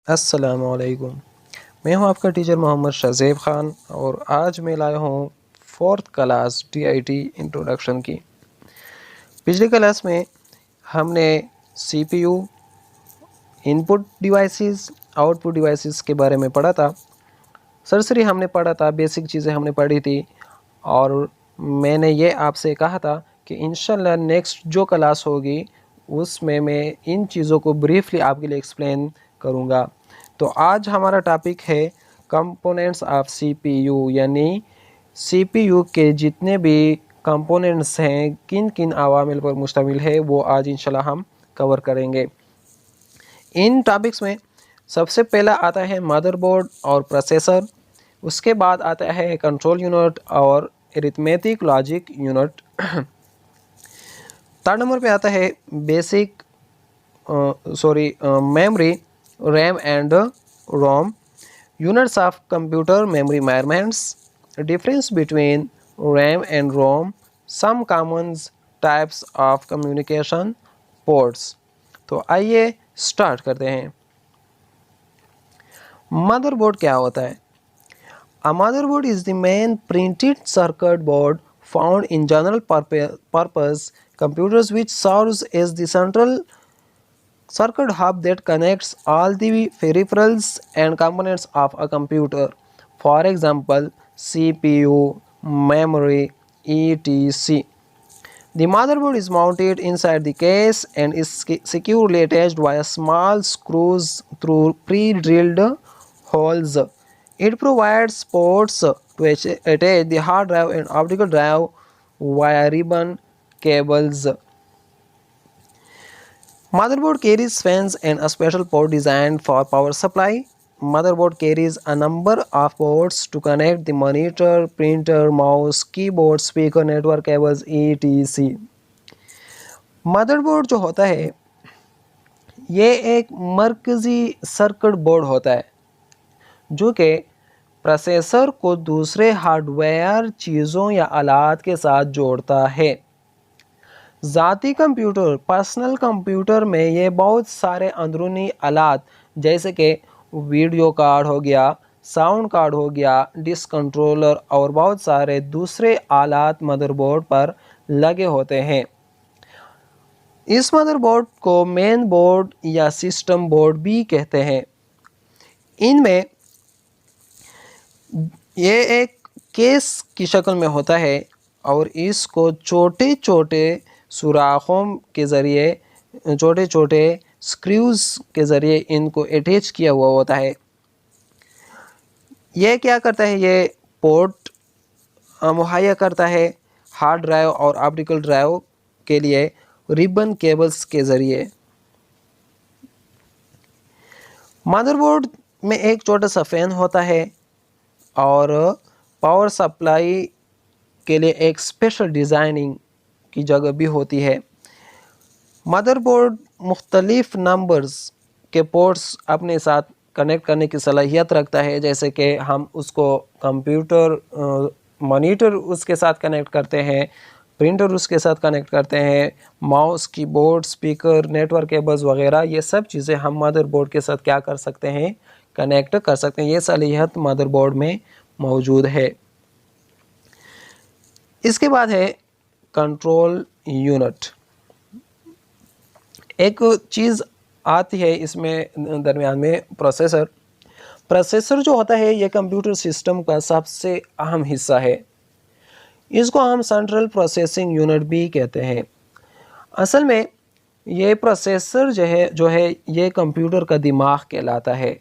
अस्सलामुअलैकुम। मैं हूं आपका टीचर मोहम्मद शज़ेब ख़ान और आज मैं लाया हूं फोर्थ क्लास टीआईटी इंट्रोडक्शन की। पिछली क्लास में हमने CPU, input devices, output devices के बारे में पढ़ा था। सरसरी हमने पढ़ा था, बेसिक चीज़ें हमने पढ़ी थी और मैंने ये आपसे कहा था कि इंशाल्लाह नेक्स्ट जो क्लास होगी उसमें मैं इन चीज़ों को ब्रीफली आपके लिए एक्सप्लेन करूँगा। तो आज हमारा टॉपिक है कंपोनेंट्स ऑफ सीपीयू, यानी सीपीयू के जितने भी कंपोनेंट्स हैं किन किन अवामिल पर मुश्तमिल है वो आज इंशाल्लाह हम कवर करेंगे। इन टॉपिक्स में सबसे पहला आता है मदरबोर्ड और प्रोसेसर, उसके बाद आता है कंट्रोल यूनिट और arithmetic logic unit. Third number पे आता है basic memory, RAM and ROM, units of computer memory measurements, difference between RAM and ROM, some common types of communication ports. तो आइए स्टार्ट करते हैं। मदरबोर्ड क्या होता है? A motherboard is the main printed circuit board found in general purpose computers, which serves as the central circuit hub that connects all the peripherals and components of a computer. For example, CPU, memory, etc. The motherboard is mounted inside the case and is securely attached via small screws through pre-drilled holes. It provides ports to attach the hard drive and optical drive via ribbon cables. Motherboard carries fans and a special port designed for power supply. Motherboard carries a number of ports to connect the monitor, printer, mouse, keyboard, speaker, network cables, etc. Motherboard जो होता है ये एक मरकज़ी circuit board होता है जो कि प्रोसेसर को दूसरे हार्डवेयर चीज़ों या आलात के साथ जोड़ता है। ज़ाती कंप्यूटर, पर्सनल कंप्यूटर में ये बहुत सारे अंदरूनी आलात जैसे कि वीडियो कार्ड हो गया, साउंड कार्ड हो गया, डिस्क कंट्रोलर और बहुत सारे दूसरे आलात मदरबोर्ड पर लगे होते हैं। इस मदरबोर्ड को मेन बोर्ड या सिस्टम बोर्ड भी कहते हैं। इनमें ये एक केस की शक्ल में होता है और इसको छोटे छोटे सुराखों के ज़रिए, छोटे छोटे स्क्रूज के ज़रिए इनको अटैच किया हुआ होता है। ये क्या करता है? ये पोर्ट मुहैया करता है हार्ड ड्राइव और ऑप्टिकल ड्राइव के लिए रिबन केबल्स के ज़रिए। मदरबोर्ड में एक छोटा सा फैन होता है और पावर सप्लाई के लिए एक स्पेशल डिज़ाइनिंग की जगह भी होती है। मदरबोर्ड मुख्तलिफ नंबर्स के पोर्ट्स अपने साथ कनेक्ट करने की सलाहियत रखता है, जैसे कि हम उसको कंप्यूटर मॉनिटर उसके साथ कनेक्ट करते हैं, प्रिंटर उसके साथ कनेक्ट करते हैं, mouse, keyboard, speaker, network cables वगैरह, ये सब चीज़ें हम मदरबोर्ड के साथ क्या कर सकते हैं? कनेक्ट कर सकते हैं। ये सलाहियत मदरबोर्ड में मौजूद है। इसके बाद है कंट्रोल यूनिट। एक चीज़ आती है इसमें दरमियान में, प्रोसेसर। प्रोसेसर जो होता है ये कंप्यूटर सिस्टम का सबसे अहम हिस्सा है। इसको हम सेंट्रल प्रोसेसिंग यूनिट भी कहते हैं। असल में ये प्रोसेसर जो है ये कंप्यूटर का दिमाग कहलाता है।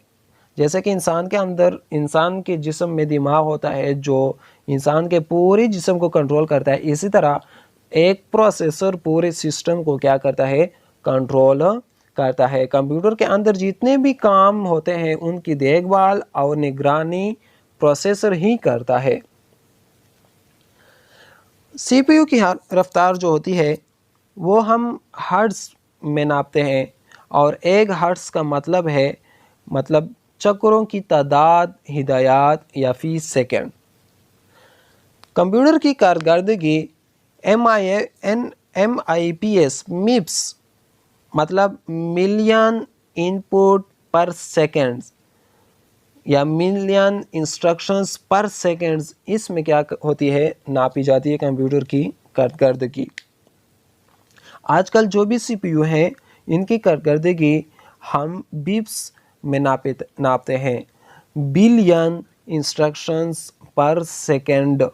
जैसे कि इंसान के अंदर, इंसान के जिस्म में दिमाग होता है जो इंसान के पूरे जिस्म को कंट्रोल करता है, इसी तरह एक प्रोसेसर पूरे सिस्टम को क्या करता है? कंट्रोल करता है। कंप्यूटर के अंदर जितने भी काम होते हैं उनकी देखभाल और निगरानी प्रोसेसर ही करता है। सीपीयू की रफ्तार जो होती है वो हम हर्ट्ज़ में नापते हैं और एक हर्ट्ज़ का मतलब है चक्रों की तादाद, हिदायत या फी सेकंड। कंप्यूटर की कारकर्दगी MIPS मतलब मिलियन इनपुट पर सेकेंड या मिलियन इंस्ट्रक्शंस पर सेकेंड, इसमें क्या होती है, नापी जाती है कंप्यूटर की कारकर्दगी। आजकल जो भी सीपीयू हैं इनकी कारकर्दगी हम बीप्स में नापते हैं, बिलियन इंस्ट्रक्शंस पर सेकेंड।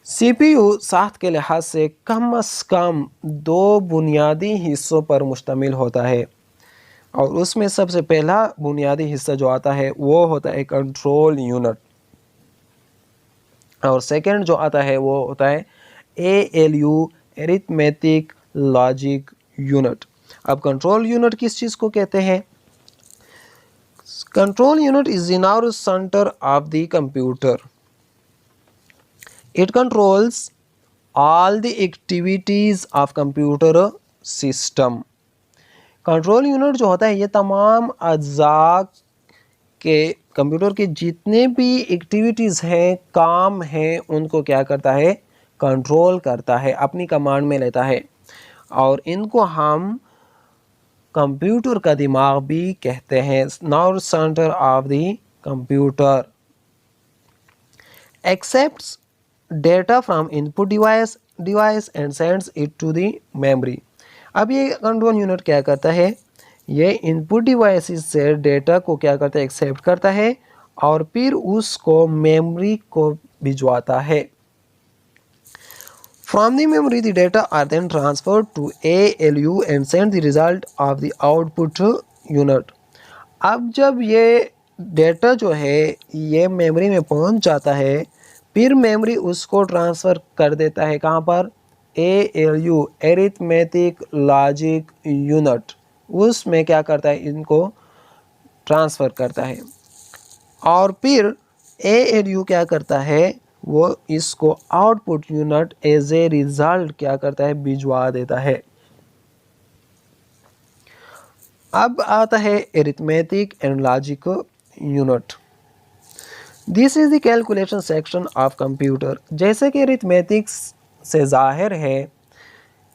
सीपीयू साख्त के लिहाज से कम से कम 2 बुनियादी हिस्सों पर मुश्तमिल होता है, और उसमें सबसे पहला बुनियादी हिस्सा जो आता है वो होता है कंट्रोल यूनिट, और सेकंड जो आता है वो होता है ALU, अरिथमेटिक लॉजिक यूनिट। अब कंट्रोल यूनिट किस चीज़ को कहते हैं? Control unit is the nervous centre of the computer. It controls all the activities of computer system। Control unit जो होता है ये तमाम अज्जा के कंप्यूटर के जितने भी एक्टिविटीज़ हैं, काम हैं, उनको क्या करता है, कंट्रोल करता है, अपनी कमांड में लेता है, और इनको हम कंप्यूटर का दिमाग भी कहते हैं, nerve centre of the computer. Accepts data from input device and sends it to the memory. अब ये कंट्रोल यूनिट क्या करता है, ये इनपुट डिवाइस से डेटा को क्या करता है, एक्सेप्ट करता है, और फिर उसको मेमोरी को भिजवाता है। From the memory the data are then transferred to ALU and send the result of the output unit. अब जब ये डेटा जो है ये मेमोरी में पहुंच जाता है, फिर मेमोरी उसको ट्रांसफ़र कर देता है कहाँ पर, ALU, अरिथमेटिक लॉजिक यूनिट, उसमें क्या करता है, इनको ट्रांसफ़र करता है, और फिर ALU क्या करता है, वो इसको output unit as a result क्या करता है, भिजवा देता है। अब आता है arithmetic and logic unit. This is the calculation section of computer. जैसे कि अरिथमेटिक्स से ज़ाहिर है,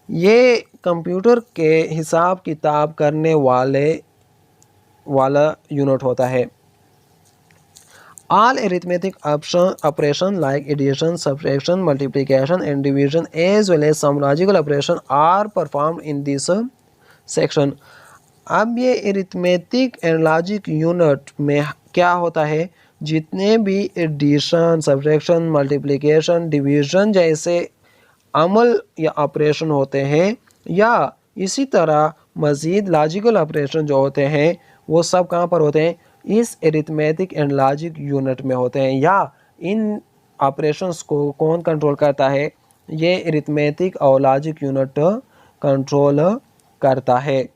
ये कंप्यूटर के हिसाब किताब करने वाला यूनिट होता है। All arithmetic operation like addition, subtraction, multiplication and division as well as some logical operation are performed in this section। अब ये अरिथमेटिक एंड लॉजिक यूनिट में क्या होता है, जितने भी एडिशन, सब्ट्रैक्शन, मल्टीप्लिकेशन, डिवीज़न जैसे अमल या ऑपरेशन होते हैं, या इसी तरह मज़ीद लॉजिकल ऑपरेशन जो होते हैं, वो सब कहाँ पर होते हैं, इस अरिथमेटिक एंड लॉजिक यूनिट में होते हैं। या इन ऑपरेशंस को कौन कंट्रोल करता है, ये अरिथमेटिक और लॉजिक यूनिट कंट्रोल करता है।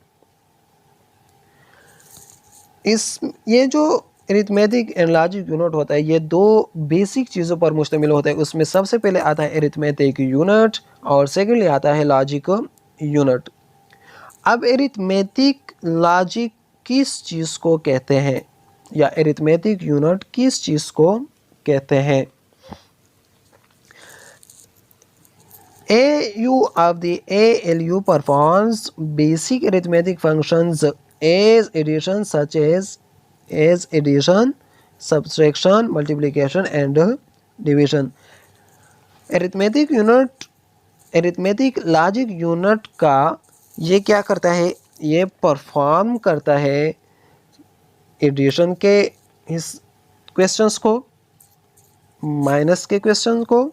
ये जो अरिथमेटिक एंड लॉजिक यूनिट होता है, ये 2 बेसिक चीज़ों पर मुश्तमिल होता है। उसमें सबसे पहले आता है अरिथमेटिक यूनिट, और सेकेंडली आता है लॉजिक यूनिट। अब अरिथमेटिक लॉजिक किस चीज़ को कहते हैं, या अरिथमेटिक यूनिट किस चीज़ को कहते हैं? AU of the ALU performs basic arithmetic functions as addition, such as addition, subtraction, multiplication and division। Arithmetic unit, arithmetic logic unit का ये क्या करता है, ये परफॉर्म करता है एडिशन के क्वेश्चंस को, माइनस के क्वेश्चन को,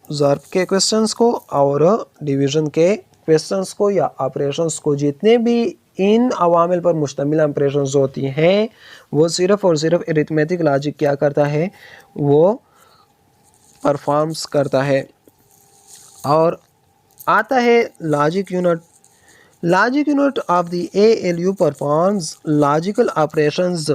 ज़र्ब के क्वेश्चंस को, और डिवीज़न के क्वेश्चंस को या ऑपरेशंस को। जितने भी इन अवामिल पर मुश्तमिल ऑपरेशंस होती हैं, वो सिर्फ़ और सिर्फ अरिथमेटिक लॉजिक क्या करता है, वो परफॉर्म्स करता है। और आता है logic unit. Logic unit of the ALU performs logical operations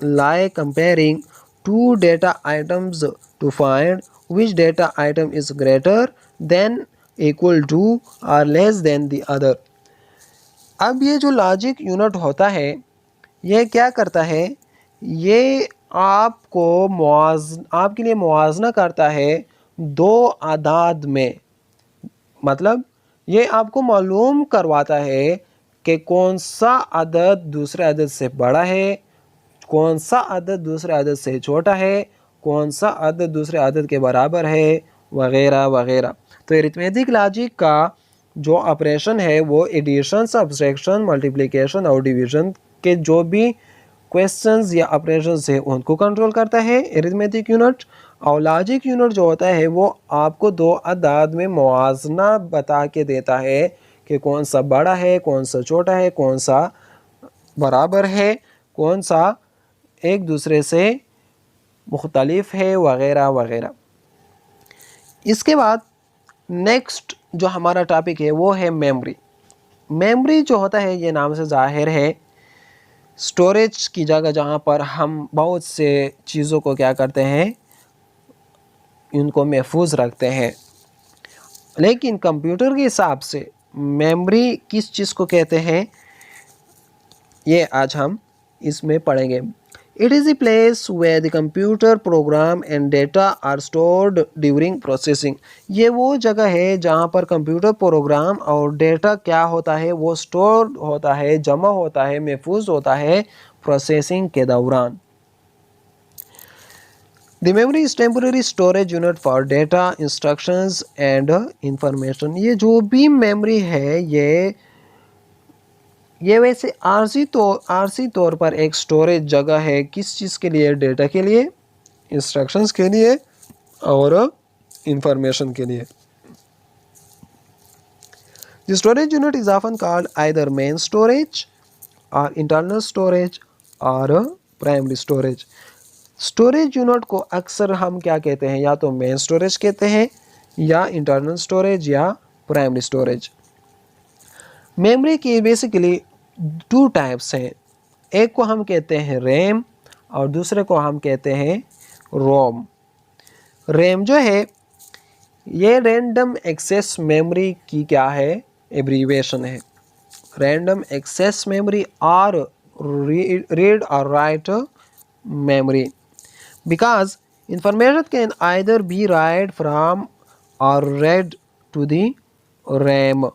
like comparing 2 data items to find which data item is greater than, equal to or less than the other। अब ये जो लॉजिक यूनिट होता है, ये क्या करता है, ये आपके लिए मुआवजना करता है 2 आदाद में। मतलब ये आपको मालूम करवाता है कि कौन सा अदद दूसरे अदद से बड़ा है, कौन सा अदद दूसरे अदद से छोटा है, कौन सा अदद दूसरे अदद के बराबर है, वगैरह वगैरह। तो अरिथमेटिक लॉजिक का जो ऑपरेशन है वो एडिशन, सब्सट्रैक्शन, मल्टीप्लिकेशन और डिवीजन के जो भी क्वेश्चंस या ऑपरेशंस है उनको कंट्रोल करता है अरिथमेटिक यूनिट। और लॉजिक यूनिट जो होता है वो आपको दो अदाद में मुआवजना बता के देता है कि कौन सा बड़ा है, कौन सा छोटा है, कौन सा बराबर है, कौन सा एक दूसरे से मुख्तलिफ है, वगैरह वगैरह। इसके बाद नेक्स्ट जो हमारा टॉपिक है वो है मेमोरी। मेमोरी जो होता है ये नाम से जाहिर है स्टोरेज की जगह जहाँ पर हम बहुत से चीज़ों को क्या करते हैं, इनको महफूज रखते हैं। लेकिन कंप्यूटर के हिसाब से मेमोरी किस चीज़ को कहते हैं ये आज हम इसमें पढ़ेंगे। It is the place where the computer program and data are stored during processing. ये वो जगह है जहाँ पर कंप्यूटर प्रोग्राम और डेटा क्या होता है वो स्टोर होता है, जमा होता है, महफूज होता है प्रोसेसिंग के दौरान। The memory is temporary storage unit for data, instructions and information। ये जो भी मेमोरी है ये वैसे आरसी तौर पर एक स्टोरेज जगह है। किस चीज़ के लिए? डेटा के लिए, इंस्ट्रक्शंस के लिए और इंफॉर्मेशन के लिए। The storage unit is often called either main storage or internal storage or primary storage। Storage unit को अक्सर हम क्या कहते हैं, या तो मेन स्टोरेज कहते हैं या इंटरनल स्टोरेज या प्राइमरी स्टोरेज। मेमोरी की बेसिकली दो टाइप्स हैं, एक को हम कहते हैं रैम और दूसरे को हम कहते हैं रोम। रैम जो है ये रैंडम एक्सेस मेमोरी की क्या है, एब्रीविएशन है। रैंडम एक्सेस मेमोरी और रीड और right memory because information can either be read from or read to the RAM।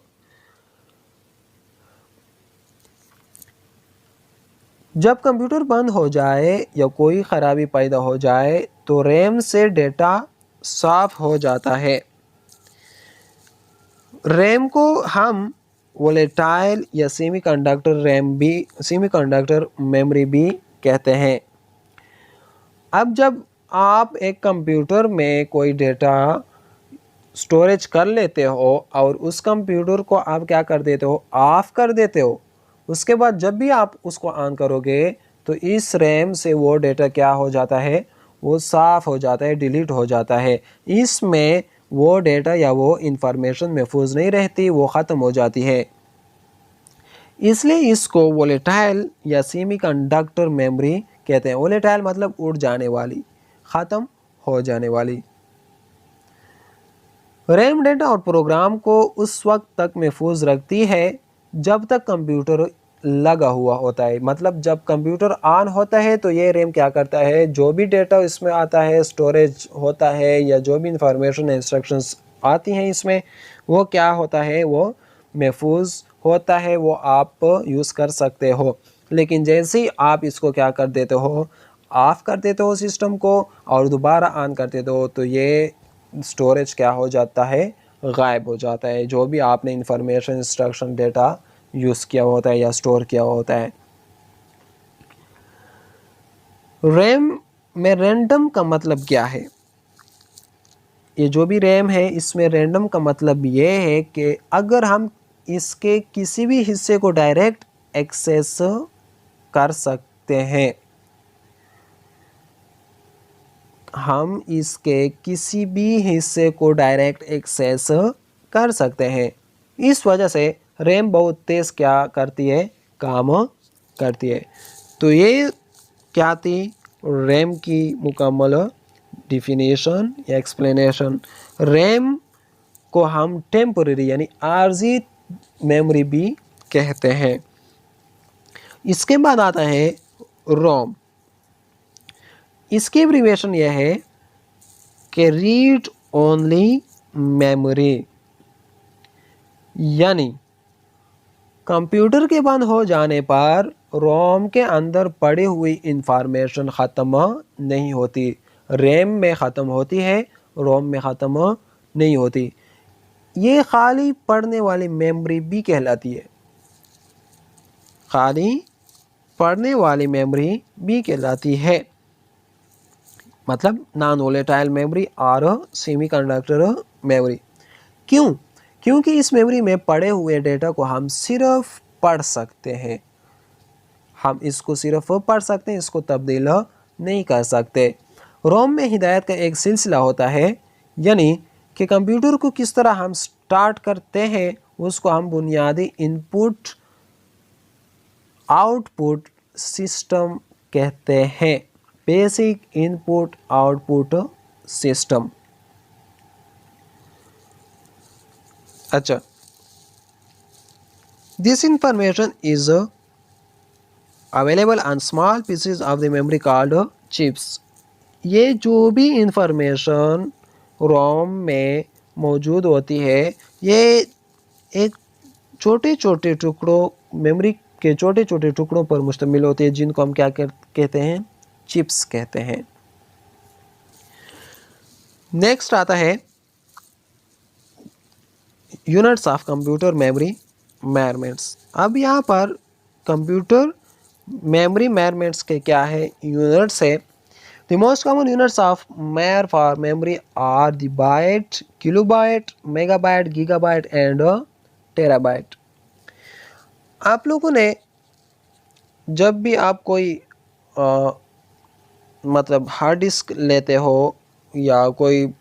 जब कंप्यूटर बंद हो जाए या कोई ख़राबी पैदा हो जाए तो रैम से डेटा साफ हो जाता है। रैम को हम वोलेटाइल या सेमीकंडक्टर मेमोरी भी कहते हैं। अब जब आप एक कंप्यूटर में कोई डेटा स्टोरेज कर लेते हो और उस कंप्यूटर को आप क्या कर देते हो, ऑफ कर देते हो, उसके बाद जब भी आप उसको ऑन करोगे तो इस रैम से वो डेटा क्या हो जाता है, वो साफ़ हो जाता है, डिलीट हो जाता है। इसमें वो डेटा या वो इंफॉर्मेशन महफूज नहीं रहती, वो ख़त्म हो जाती है। इसलिए इसको वोलेटाइल या सेमीकंडक्टर मेमोरी कहते हैं। वोलेटाइल मतलब उड़ जाने वाली, ख़त्म हो जाने वाली। रैम डेटा और प्रोग्राम को उस वक्त तक महफूज रखती है जब तक कंप्यूटर लगा हुआ होता है। मतलब जब कंप्यूटर ऑन होता है तो ये रैम क्या करता है, जो भी डेटा इसमें आता है, स्टोरेज होता है या जो भी इंफॉर्मेशन इंस्ट्रक्शंस आती हैं इसमें, वो क्या होता है, वो महफूज होता है, वो आप यूज़ कर सकते हो। लेकिन जैसे ही आप इसको क्या कर देते हो, ऑफ़ कर देते हो सिस्टम को और दोबारा ऑन कर देते हो तो ये स्टोरेज क्या हो जाता है, गायब हो जाता है। जो भी आपने इंफॉर्मेशन, इंस्ट्रक्शन, डेटा यूज़ किया होता है या स्टोर किया होता है। रैम में रैंडम का मतलब क्या है? ये जो भी रैम है इसमें रैंडम का मतलब ये है कि अगर हम इसके किसी भी हिस्से को डायरेक्ट एक्सेस कर सकते हैं, हम इसके किसी भी हिस्से को डायरेक्ट एक्सेस कर सकते हैं। इस वजह से रैम बहुत तेज़ क्या करती है, काम करती है। तो ये क्या थी रैम की मुकम्मल डिफिनेशन या एक्सप्लेनेशन। रैम को हम टेम्परेरी यानी आर्जी मेमोरी भी कहते हैं। इसके बाद आता है रोम। इसकी एब्रीविएशन यह है कि रीड ओनली मेमोरी, यानी कंप्यूटर के बंद हो जाने पर रोम के अंदर पड़ी हुई इंफॉर्मेशन ख़त्म नहीं होती, रैम में ख़त्म होती है, रोम में ख़त्म नहीं होती। ये खाली पढ़ने वाली मेमोरी भी कहलाती है, खाली पढ़ने वाली मेमोरी भी कहलाती है, मतलब नॉन वोलेटाइल मेमोरी और सेमीकंडक्टर मेमोरी। क्यों? क्योंकि इस मेमोरी में पड़े हुए डेटा को हम सिर्फ पढ़ सकते हैं, हम इसको सिर्फ पढ़ सकते हैं, इसको तब्दील नहीं कर सकते। रोम में हिदायत का एक सिलसिला होता है, यानी कि कंप्यूटर को किस तरह हम स्टार्ट करते हैं उसको हम बुनियादी इनपुट आउटपुट सिस्टम कहते हैं, बेसिक इनपुट आउटपुट सिस्टम। अच्छा, this information is available on small pieces of the memory called chips. ये जो भी इंफॉर्मेशन रोम में मौजूद होती है, ये एक छोटे छोटे टुकड़ों, मेमोरी के छोटे छोटे टुकड़ों पर मुश्तमिल होती है, जिनको हम क्या कहते हैं? चिप्स कहते हैं। नेक्स्ट आता है units of computer memory measurements. अब यहाँ पर कंप्यूटर मेमोरी मेजरमेंट्स के क्या है? यूनिट्स है। The most common units of measure for memory are the byte, kilobyte, megabyte, gigabyte and terabyte. आप लोगों ने जब भी आप कोई मतलब हार्ड डिस्क लेते हो या कोई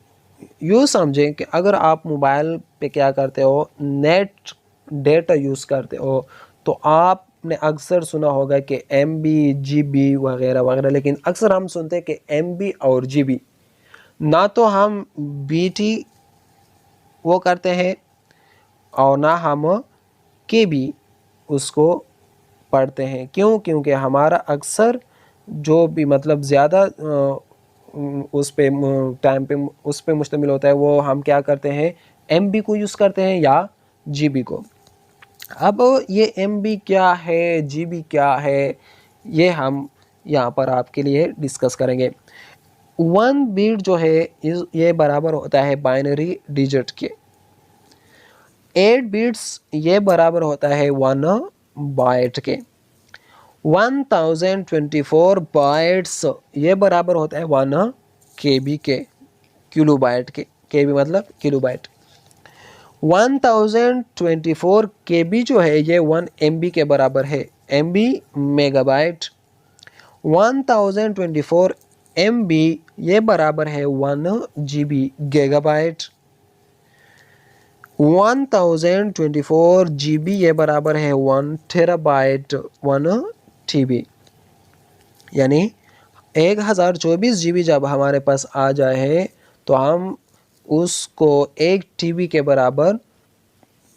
यूँ समझें कि अगर आप मोबाइल पे क्या करते हो, नेट डेटा यूज़ करते हो, तो आपने अक्सर सुना होगा कि MB, GB वगैरह वगैरह, लेकिन अक्सर हम सुनते हैं कि MB और GB, ना तो हम BT वो करते हैं और ना हम KB उसको पढ़ते हैं। क्यों? क्योंकि हमारा अक्सर जो भी मतलब ज़्यादा उस पे टाइम पे उस पे मुश्तमिल होता है, वो हम क्या करते हैं? MB को यूज़ करते हैं या GB को। अब ये MB क्या है, GB क्या है, ये हम यहाँ पर आपके लिए डिस्कस करेंगे। 1 बिट जो है ये बराबर होता है बाइनरी डिजिट के। 8 बिट्स ये बराबर होता है 1 बाइट के। 1024 बाइट्स ये बराबर होता है 1 KB के, किलोबाइट के। KB मतलब किलोबाइट। 1024 KB जो है ये 1 MB के बराबर है, MB मेगाबाइट। 1024 MB ये बराबर है 1 GB गीगाबाइट। 1024 GB ये बराबर है 1 टेराबाइट, 1 TB। यानी 1024 GB जब हमारे पास आ जाए तो हम उसको 1 TB के बराबर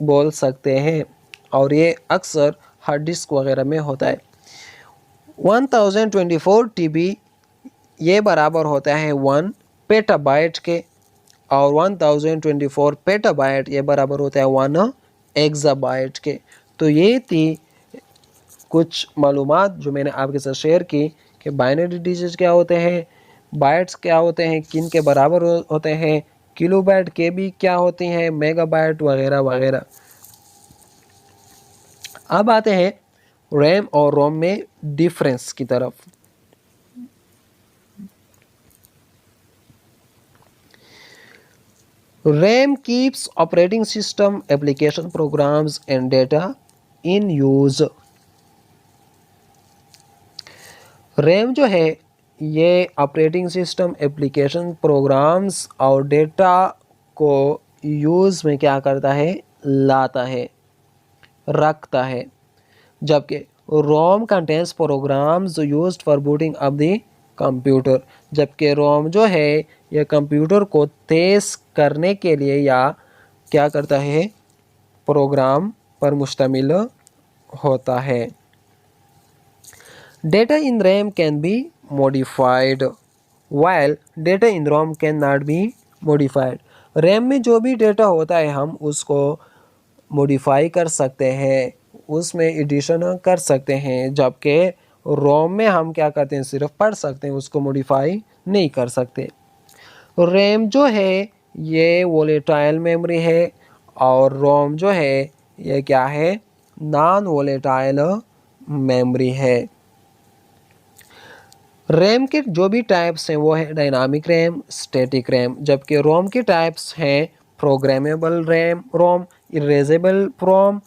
बोल सकते हैं, और ये अक्सर हार्ड डिस्क वगैरह में होता है। 1024 TB ये बराबर होता है 1 पेटाबाइट के, और 1024 पेटाबाइट ये बराबर होता है 1 एक्साबाइट के। तो ये थी कुछ मालूमात जो मैंने आपके साथ शेयर की कि बाइनरी डिजिट क्या होते हैं, बाइट्स क्या होते हैं, किन के बराबर होते हैं, किलोबाइट KB क्या होती हैं, मेगाबाइट वगैरह वगैरह। अब आते हैं रैम और रोम में डिफरेंस की तरफ। RAM keeps operating system, application programs and data in use. RAM जो है ये ऑपरेटिंग सिस्टम, एप्लीकेशन, प्रोग्राम्स और डेटा को यूज़ में क्या करता है? लाता है, रखता है। जबकि ROM contains programs used for booting of the computer. जबकि रोम जो है यह कंप्यूटर को तेज़ करने के लिए या क्या करता है? प्रोग्राम पर मुश्तमिल होता है। Data in RAM can be modified while data in ROM can not be modified. RAM में जो भी डेटा होता है हम उसको मॉडिफाई कर सकते हैं, उसमें एडिशन कर सकते हैं, जबकि रोम में हम क्या करते हैं, सिर्फ पढ़ सकते हैं, उसको मॉडिफाई नहीं कर सकते। रैम जो है ये वोलेटाइल मेमोरी है और रोम जो है ये क्या है, नॉन वोलेटाइल मेमोरी है। रैम के जो भी टाइप्स हैं वो है डायनामिक रैम, स्टैटिक रैम, जबकि रोम के टाइप्स हैं प्रोग्रामेबल रैम रोम, इरेजेबल रोम,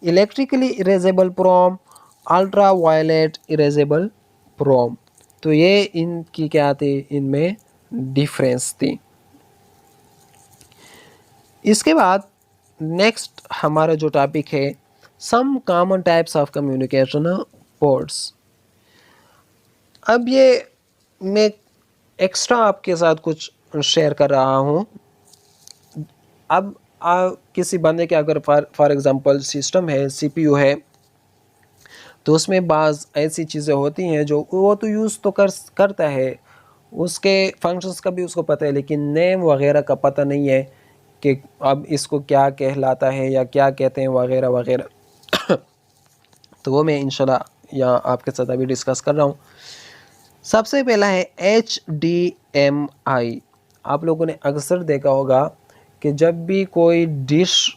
इलेक्ट्रिकली इरेजेबल रोम, अल्ट्रा वायलेट इरेजेबल रोम। तो ये इनकी क्या थी, इनमें डिफरेंस थी। इसके बाद नेक्स्ट हमारा जो टॉपिक है, some common types of communication ports. अब ये मैं एक्स्ट्रा आपके साथ कुछ शेयर कर रहा हूँ। अब किसी बंदे के अगर फॉर एग्जांपल सिस्टम है, सीपीयू है, तो उसमें बाज़ ऐसी चीज़ें होती हैं जो वो तो यूज़ तो करता है, उसके फंक्शंस का भी उसको पता है, लेकिन नेम वगैरह का पता नहीं है कि अब इसको क्या कहलाता है या क्या कहते हैं वगैरह वगैरह। तो वो मैं इंशाल्लाह यहाँ आपके साथ अभी डिस्कस कर रहा हूँ। सबसे पहला है HDMI। आप लोगों ने अक्सर देखा होगा कि जब भी कोई डिश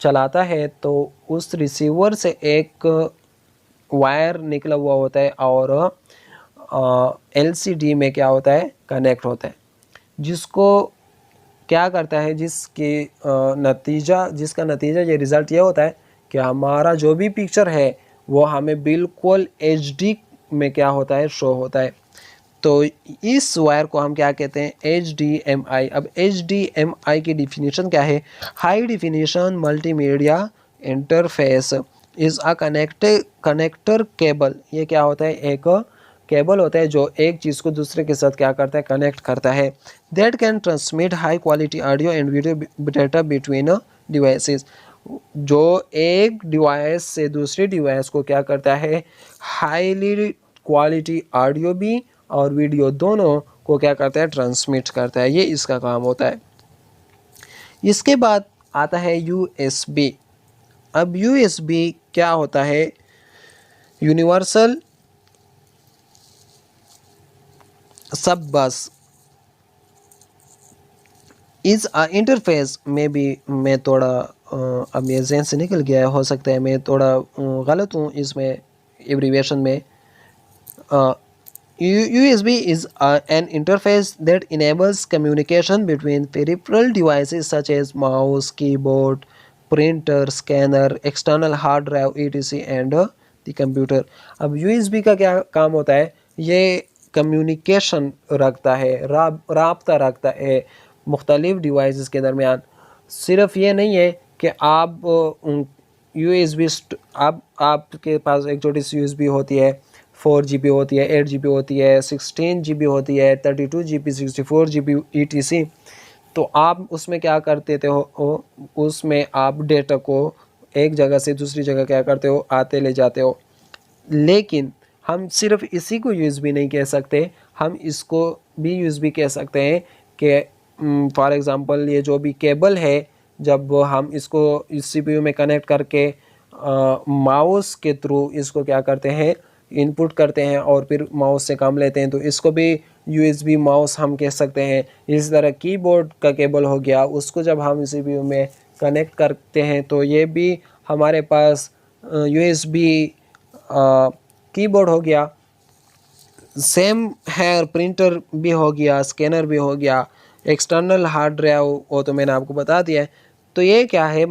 चलाता है तो उस रिसीवर से एक वायर निकला हुआ होता है और LCD में क्या होता है, कनेक्ट होता है, जिसको क्या करता है, जिसका नतीजा ये रिज़ल्ट ये होता है कि हमारा जो भी पिक्चर है वो हमें बिल्कुल HD में क्या होता है, शो होता है। तो इस वायर को हम क्या कहते हैं, HDMI। अब HDMI की डिफिनीशन क्या है, high definition multimedia interface is a connector cable. ये क्या होता है, एक केबल होता है जो एक चीज़ को दूसरे के साथ क्या करता है, कनेक्ट करता है। That can transmit high quality audio and video data between devices. जो एक डिवाइस से दूसरे डिवाइस को क्या करता है, हाईली क्वालिटी ऑडियो भी और वीडियो दोनों को क्या करता है, ट्रांसमिट करता है। ये इसका काम होता है। इसके बाद आता है USB। अब USB क्या होता है, यूनिवर्सल सब बस इज अ इंटरफेस में भी। मैं थोड़ा अब ये जहन से निकल गया है, हो सकता है मैं थोड़ा गलत हूँ इसमें एब्रीविएशन में। USB is an interface that enables communication between peripheral devices such as mouse, keyboard, printer, scanner, external hard drive, etc. and the computer। अब USB का क्या काम होता है, ये कम्युनिकेशन रखता है, राब्ता रखता है मुख्तलिफ डिवाइसेस के दरमियान। सिर्फ ये नहीं है कि आप USB आपके पास एक छोटी सी USB होती है, 4 GB होती है, 8 GB होती है, 16 GB होती है, 32 GB, 64 GB etc। तो आप उसमें क्या करते थे हो, उसमें आप डेटा को एक जगह से दूसरी जगह क्या करते हो, आते ले जाते हो। लेकिन हम सिर्फ इसी को USB नहीं कह सकते, हम इसको भी USB कह सकते हैं कि फॉर एग्ज़ाम्पल ये जो भी केबल है, जब हम इसको इस CPU में कनेक्ट करके माउस के थ्रू इसको क्या करते हैं, इनपुट करते हैं और फिर माउस से काम लेते हैं, तो इसको भी USB माउस हम कह सकते हैं। इस तरह कीबोर्ड का केबल हो गया, उसको जब हम CPU में कनेक्ट करते हैं तो ये भी हमारे पास USB कीबोर्ड हो गया। सेम है, प्रिंटर भी हो गया, स्कैनर भी हो गया, एक्सटर्नल हार्ड ड्राइव वो तो मैंने आपको बता दिया है। तो ये क्या है,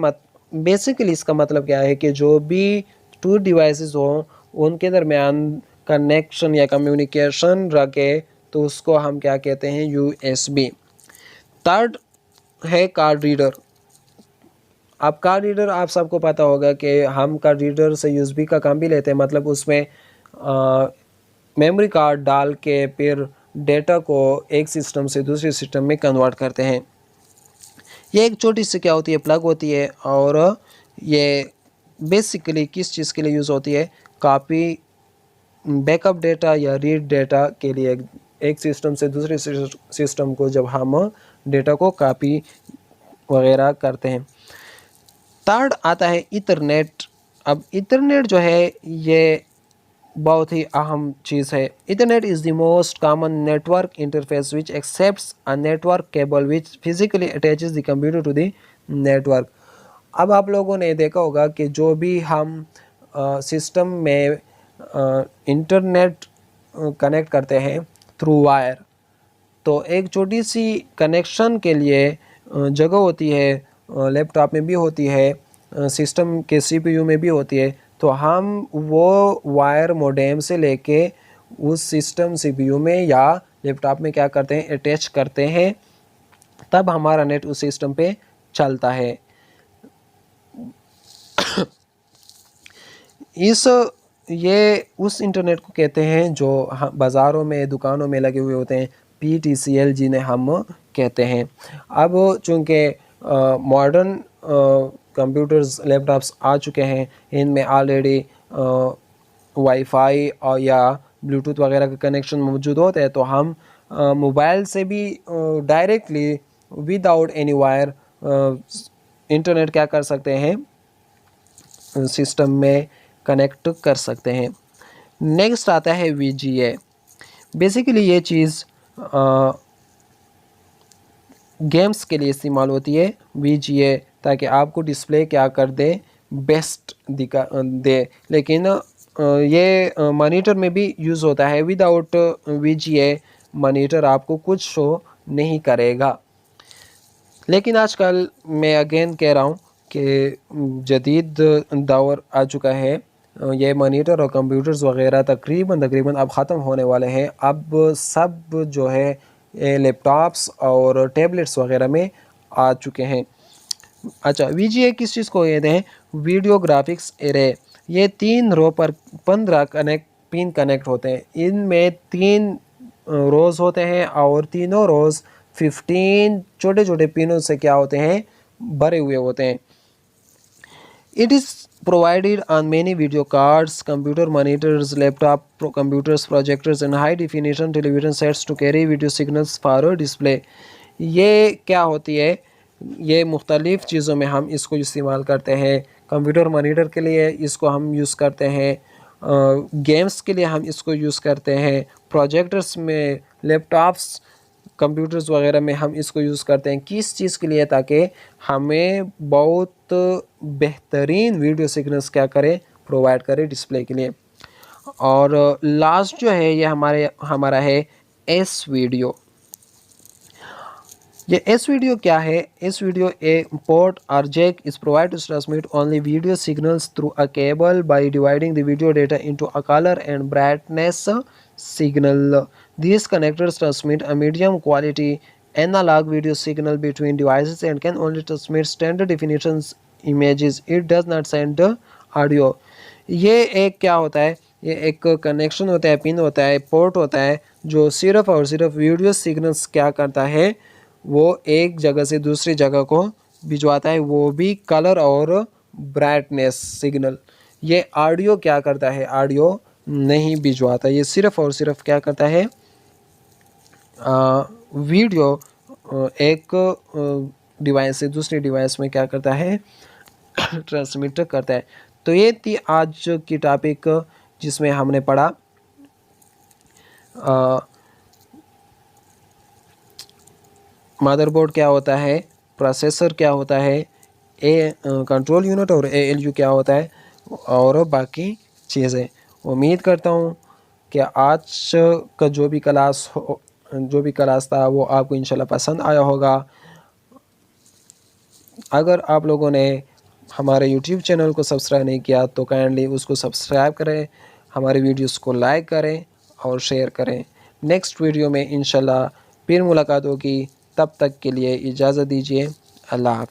बेसिकली इसका मतलब क्या है कि जो भी टू डिवाइसेस हों उनके दरमियान कनेक्शन या कम्युनिकेशन रखे तो उसको हम क्या कहते हैं, USB। थर्ड है कार्ड रीडर। अब कार्ड रीडर आप सबको पता होगा कि हम कार्ड रीडर से USB का काम भी लेते हैं, मतलब उसमें मेमोरी कार्ड डाल के फिर डेटा को एक सिस्टम से दूसरे सिस्टम में कन्वर्ट करते हैं। ये एक छोटी सी क्या होती है, प्लग होती है, और ये बेसिकली किस चीज़ के लिए यूज़ होती है, कॉपी बैकअप डेटा या रीड डेटा के लिए। एक सिस्टम से दूसरे सिस्टम को जब हम डेटा को कॉपी वगैरह करते हैं। थर्ड आता है ईथरनेट। अब इंटरनेट जो है ये बहुत ही अहम चीज़ है। Internet is the most common network interface which accepts a network cable which physically attaches the computer to the network. अब आप लोगों ने देखा होगा कि जो भी हम सिस्टम में इंटरनेट कनेक्ट करते हैं थ्रू वायर, तो एक छोटी सी कनेक्शन के लिए जगह होती है, लैपटॉप में भी होती है, सिस्टम के सीपीयू में भी होती है। तो हम वो वायर मोडेम से लेके उस सिस्टम सीपीयू में या लैपटॉप में क्या करते हैं, अटैच करते हैं, तब हमारा नेट उस सिस्टम पे चलता है। ये उस इंटरनेट को कहते हैं जो बाज़ारों में, दुकानों में लगे हुए होते हैं, PTCL जिन्हें हम कहते हैं। अब चूँकि मॉडर्न कंप्यूटर्स, लैपटॉप्स आ चुके हैं, इनमें ऑलरेडी वाईफाई और या ब्लूटूथ वगैरह का कनेक्शन मौजूद होता है, तो हम मोबाइल से भी directly without any wire internet क्या कर सकते हैं, सिस्टम में कनेक्ट कर सकते हैं। नेक्स्ट आता है VGA। बेसिकली ये चीज़ गेम्स के लिए इस्तेमाल होती है VGA, ताकि आपको डिस्प्ले क्या कर दे, बेस्ट दिखा दे। लेकिन ये मॉनिटर में भी यूज़ होता है। विदाउट VGA मॉनिटर आपको कुछ शो नहीं करेगा। लेकिन आजकल मैं अगेन कह रहा हूँ कि जदीद दौर आ चुका है, ये मॉनिटर और कंप्यूटर्स वगैरह तकरीबन अब ख़त्म होने वाले हैं। अब सब जो है लैपटॉप्स और टैबलेट्स वगैरह में आ चुके हैं। अच्छा, VGA किस चीज़ को कहते हैं? Video graphics array. ये 3 रो पर 15 पिन कनेक्ट होते हैं। इनमें 3 रोज़ होते हैं और तीनों रोज़ 15 छोटे छोटे पिनों से क्या होते हैं, भरे हुए होते हैं। It is provided on many video cards, computer monitors, laptop computers, projectors and high definition television sets to carry video signals for display। ये क्या होती है, ये मुख्तलिफ़ चीज़ों में हम इसको इस्तेमाल करते हैं। कंप्यूटर मॉनिटर के लिए इसको हम यूज़ करते हैं, गेम्स के लिए हम इसको यूज़ करते हैं, प्रोजेक्टर्स में, लैपटॉप्स, कंप्यूटर्स वगैरह में हम इसको यूज़ करते हैं। किस चीज़ के लिए? ताकि हमें बहुत बेहतरीन वीडियो सिग्नल्स क्या करें, प्रोवाइड करें डिस्प्ले के लिए। और लास्ट जो है ये हमारा है एस वीडियो। ये एस वीडियो क्या है? S video a port or jack is provide to transmit only video signals through a cable by dividing the video data into a colour and brightness signal. These connectors transmit a medium quality analog video signal between devices and can only transmit standard definitions images. It does not send audio. ये एक क्या होता है, ये एक connection होता है, pin होता है, पोर्ट होता है, जो सिर्फ और सिर्फ वीडियो सिग्नल्स क्या करता है, वो एक जगह से दूसरी जगह को भिजवाता है, वो भी कलर और ब्राइटनेस सिग्नल। ये ऑडियो क्या करता है, ऑडियो नहीं भिजवाता। ये सिर्फ और सिर्फ क्या करता है, वीडियो एक डिवाइस से दूसरे डिवाइस में क्या करता है, ट्रांसमिट करता है। तो ये थी आज की टॉपिक जिसमें हमने पढ़ा मदरबोर्ड क्या होता है, प्रोसेसर क्या होता है, कंट्रोल यूनिट और ALU क्या होता है, और बाकी चीज़ें। उम्मीद करता हूँ कि आज का जो भी क्लास था वो आपको इंशाल्लाह पसंद आया होगा। अगर आप लोगों ने हमारे YouTube चैनल को सब्सक्राइब नहीं किया तो काइंडली उसको सब्सक्राइब करें, हमारे वीडियोस को लाइक करें और शेयर करें। नेक्स्ट वीडियो में इंशाल्लाह फिर मुलाकात होगी, तब तक के लिए इजाज़त दीजिए। अल्लाह हाफ़िज़।